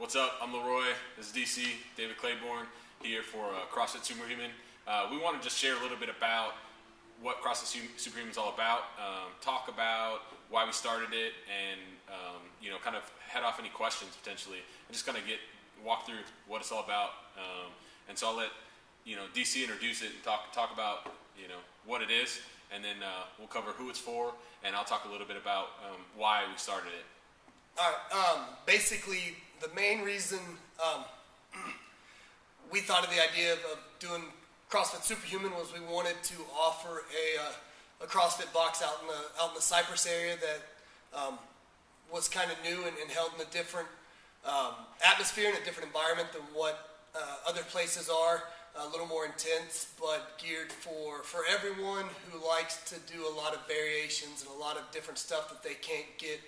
What's up? I'm Leroy. This is DC, David Claiborne, here for CrossFit SuperHuman. We want to just share a little bit about what CrossFit SuperHuman is all about, talk about why we started it, and kind of head off any questions potentially, and just kind of walk through what it's all about. And so I'll let DC introduce it and talk about what it is, and then we'll cover who it's for, and I'll talk a little bit about why we started it. All right. Basically, the main reason we thought of the idea of doing CrossFit SuperHuman was we wanted to offer a CrossFit box out in the Cypress area that was kind of new and held in a different atmosphere and a different environment than what other places are. A little more intense, but geared for everyone who likes to do a lot of variations and a lot of different stuff that they can't get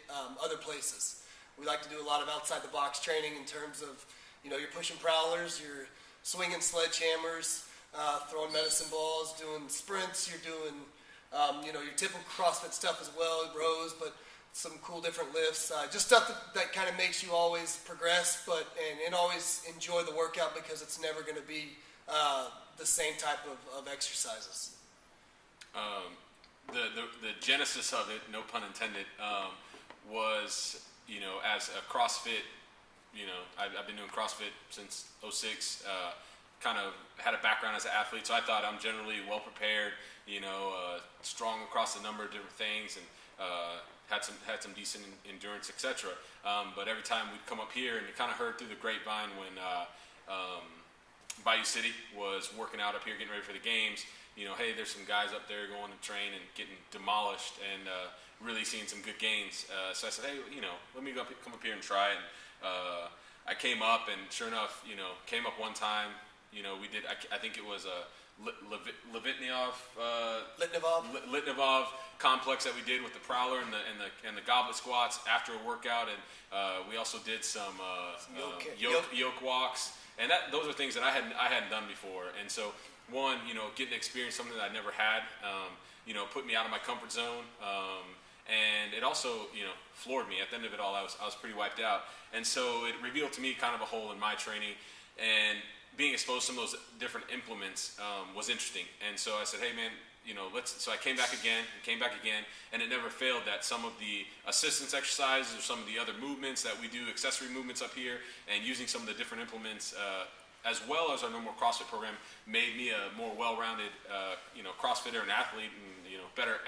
other places. We like to do a lot of outside the box training in terms of, you're pushing prowlers, you're swinging sledgehammers, throwing medicine balls, doing sprints, you're doing, your typical CrossFit stuff as well, rows, but some cool different lifts, just stuff that kind of makes you always progress, and always enjoy the workout because it's never going to be the same type of exercises. The genesis of it, no pun intended, was, as a CrossFit, I've been doing CrossFit since 2006, kind of had a background as an athlete, so I thought I'm generally well prepared, strong across a number of different things, and had some decent endurance, etc. But every time we'd come up here, and you kind of heard through the grapevine when Bayou City was working out up here, getting ready for the games, hey, there's some guys up there going to train and getting demolished and really seeing some good gains. So I said, hey, let me come up here and try it. And, I came up, and sure enough, came up one time. We did, I think it was a Litvinov complex that we did with the prowler and the goblet squats after a workout, and we also did some yoke walks. And those are things that I hadn't done before, and so one, getting to experience something that I never had, put me out of my comfort zone, and it also, floored me. At the end of it all, I was pretty wiped out, and so it revealed to me kind of a hole in my training, and being exposed to some of those different implements was interesting. And so I said, hey man, so I came back again, and it never failed that some of the assistance exercises or some of the other movements that we do, accessory movements up here, and using some of the different implements, as well as our normal CrossFit program, made me a more well-rounded, CrossFitter and athlete, and better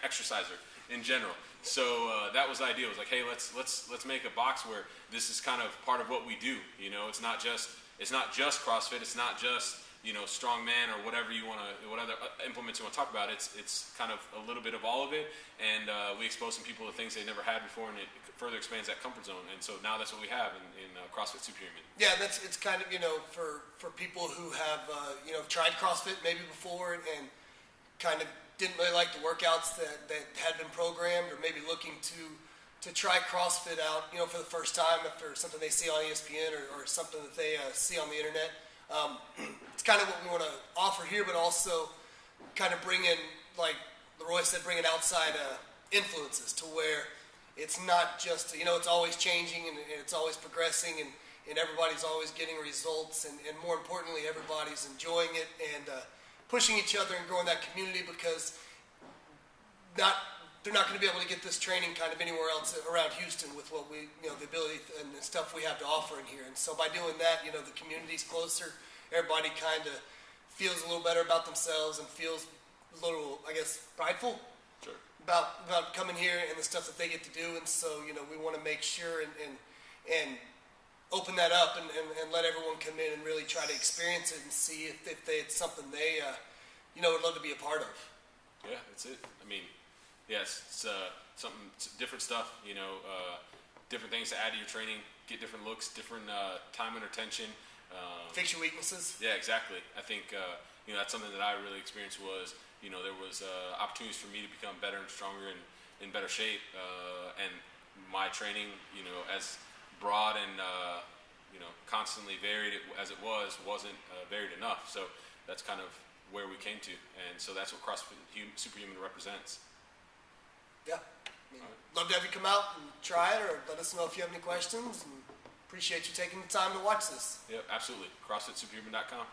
exerciser in general. So that was the idea. It was like, hey, let's make a box where this is kind of part of what we do. It's not just CrossFit. It's not just strongman or what other implements you want to talk about. It's kind of a little bit of all of it, and we expose some people to things they never had before, and it further expands that comfort zone. And so now that's what we have in CrossFit SuperHuman. Yeah, it's kind of for people who have tried CrossFit maybe before and kind of didn't really like the workouts that had been programmed, or maybe looking to try CrossFit out for the first time after something they see on ESPN or something that they see on the internet. It's kind of what we want to offer here, but also kind of bring in, like Leroy said, bring in outside influences to where it's not just, it's always changing and it's always progressing, and everybody's always getting results, and more importantly, everybody's enjoying it and pushing each other and growing that community, because they're not going to be able to get this training kind of anywhere else around Houston with what we, the ability and the stuff we have to offer in here. And so by doing that, the community's closer. Everybody kind of feels a little better about themselves and feels a little, I guess, prideful. Sure. About coming here and the stuff that they get to do. And so, we want to make sure and open that up and let everyone come in and really try to experience it and see if it's something they, would love to be a part of. Yeah, that's it. I mean, yes, it's different stuff, different things to add to your training, get different looks, different time under tension. Fix your weaknesses. Yeah, exactly. I think, that's something that I really experienced was, there was opportunities for me to become better and stronger and in better shape. And my training, as broad and, constantly varied as it wasn't varied enough. So that's kind of where we came to. And so that's what CrossFit SuperHuman represents. Yeah. Love to have you come out and try it, or let us know if you have any questions. And appreciate you taking the time to watch this. Yep, absolutely. CrossFitSuperhuman.com.